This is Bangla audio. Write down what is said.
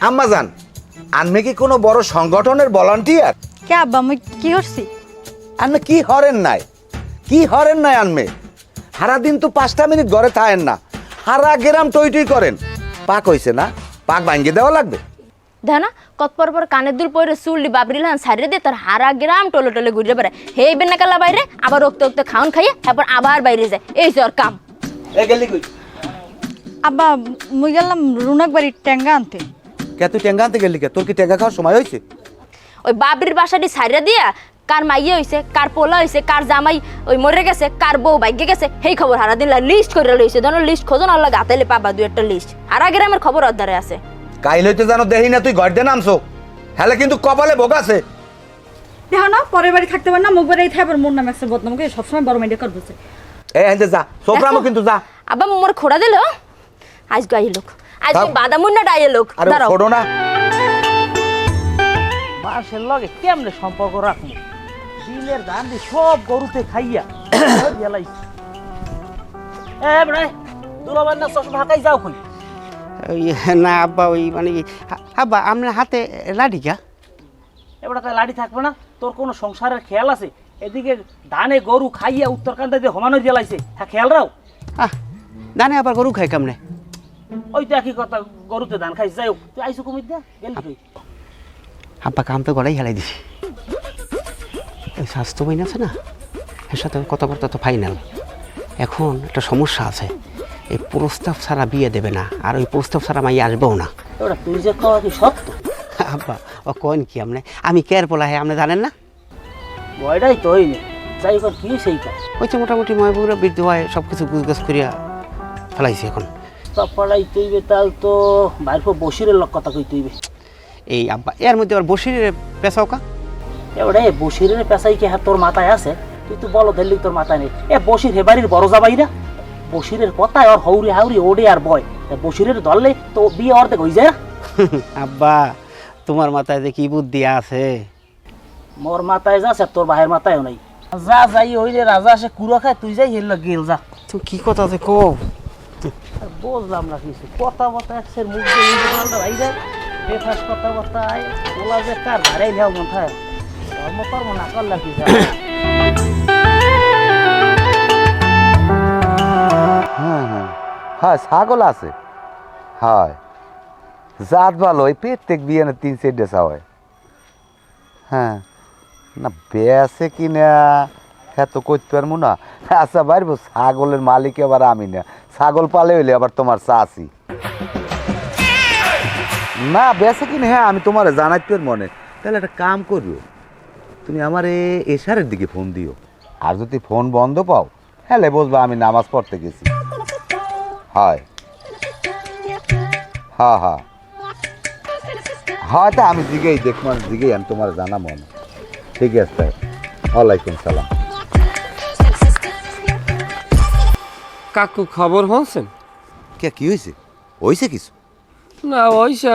আম্মাজান আনমে কি কোনো বড় সংগঠনের ভলান্টিয়ার? কে আব্বা আমি কি করছি? আনমে কি হরেন নাই আনমে সারাদিন তো 5টা মিনিট ঘরে থাকেন না, সারা গ্রাম টই টই করেন। পাক হইছে না, পাক ভাঙ্গিয়ে দেওয়া লাগবে। দেখ না কত পর কানের দুল পরে চুললি বাবরিল হান সারিয়ে দিয়ে তার হারা গ্রাম টলে টলে ঘুরে বেড়ায়। হে বেনা কালা বাইরে আবার রক্ত রক্ত খাওন খাইয়ে তারপর আবার বাইরে যায়, এই জ্বর কাম। আব্বা মুই গেলাম রুনক বাড়ির ট্যাঙ্গা আনতে। কে তুই টেঙ্গা আনতে গেলি কে? তোর কি টেঙ্গা খাওয়ার সময় হয়েছে? ওই বাবরির বাসাটি সারিয়ে দিয়া কার মাইয়ে হয়েছে, কার পোলা হয়েছে, কার জামাই ওই মরে গেছে, কার বউ ভাগ্যে গেছে, সেই খবর হারা দিন লিস্ট করে লইছে। ধরো লিস্ট খোঁজন আল্লাহ গাতাইলে পাবা 2-1টা লিস্ট। হারা গ্রামের খবর অর্ধারে আছে। কাইল হইতে জানো দেহি না তুই ঘর দিয়ে নামছো, হেলে কিন্তু কপালে ভোগ আছে। দেখো না পরের বাড়ি থাকতে পারে না, মুখ বাড়ি থাকবে মোর নাম আছে বদনামকে সবসময় বড় মেয়েটা করতেছে। এই হেঁটে যা, সোপরামো কিন্তু যা। আবার মোর খোড়া দিল আজ গাই লোক, আজ বাদামুন্না ডাইয়ে লোক। আরে ছোড়ো না, মাসের লগে কেমনে সম্পর্ক রাখবো? দিলের ধান দিয়ে সব গরুতে খাইয়া গেলাইছি। দুলাবার না চশমা হাঁকাই যাও কই? না আব্বা ওই মানে আব্বা আপনার হাতে লাঠি কা? এবার তাই লাড়ি থাকবে না? তোর কোনো সংসারের খেয়াল আছে? এদিকে ধানে গরু খাইয়া উত্তরকান্দা দিয়ে হমানো জ্বালাইছে, হ্যাঁ খেয়াল রাও। দানে আবার গরু খাই কেমনে? ওই তো একই কথা, গরুতে ধান খাইছে। যাই হোক তুই আইসো কমিয়ে দে গেলি তুই। আব্বা কাম তো গড়াই হেলাই দিছি। ওই স্বাস্থ্য বইন আছে না, এর সাথে কথাবার্তা তো ফাইনাল। এখন একটা সমস্যা আছে, এই প্রস্তাব ছাড়া বিয়ে দেবে না, আর ওই প্রস্তাব ছাড়া মাই আসবেও না। ওটা তুই যে কওয়া কি সত্য? আব্বা ও কোন কি আপনি? আমি কেয়ার পোলা হ্যাঁ আপনি জানেন না? বয়টাই তো হইনি, যাই কর কি সেই কাজ। ওই তো মোটামুটি ময়বুরা বৃদ্ধ হয় সব কিছু গুজগাছ করিয়া ফেলাইছি। এখন পাড়াই তুইবে তাল তো বাইর বসিরের লোক কথা কই তুইবে। এই আব্বা এর মধ্যে আবার বসির পেশাও কা? এবারে বসিরের পেশাই কি হ্যাঁ তোর মাথায় আছে? তুই তো বলো দিল্লি তোর মাথায় নেই। বসির হেবাড়ির বড় যাবাই না, বসিরের কথায় ওর হৌরি হাউরি ওডে আর বয়। বসিরের ধরলে তো বিয়ে অর্ধেক হয়ে যায়। আব্বা তোমার মাথায় যে কি বুদ্ধি আছে? মোর মাথায় যাচ্ছে তোর ভাইয়ের মাথায়ও নাই। যা যাই হইলে রাজা আসে কুড়ো খায়, তুই যাই হেল গেল যা। তুই কি কথা আছে কো? বুঝলাম না কিছু, কথা বতা একসের মুখ দিয়ে ভাই যায় বেফাস কথা বতায় ওলা যে কার ভাড়াই যাও মাথায় ধর্ম কর্ম না করলে কি যায়। হ্যাঁ ছাগল আছে, হয় জাত ভালো, ওই প্রত্যেক বিয়ে 3-4 হয়। হ্যাঁ না বেছে কি না হ্যাঁ তো করতে পারবো না। আচ্ছা বাইরবো, ছাগলের মালিক আবার আমি না, ছাগল পালে হইলে আবার তোমার চাষি না বেছে কিনা। হ্যাঁ আমি তোমার জানাইতে মনে, তাহলে একটা কাম করো, তুমি আমার এশারের দিকে ফোন দিও, আর যদি ফোন বন্ধ পাও হ্যালে বুঝবা আমি নামাজ পড়তে গেছি। হয় হ্যাঁ হ্যাঁ হয়তো আমি দিকেই দেখবো, দিকেই আমি তোমার জানা মনে। ঠিক আছে, ওয়ালাইকুম সালাম। কাকু খবর হচ্ছেন? কে কি হয়েছে? হয়েছে কিছু না, ওইসা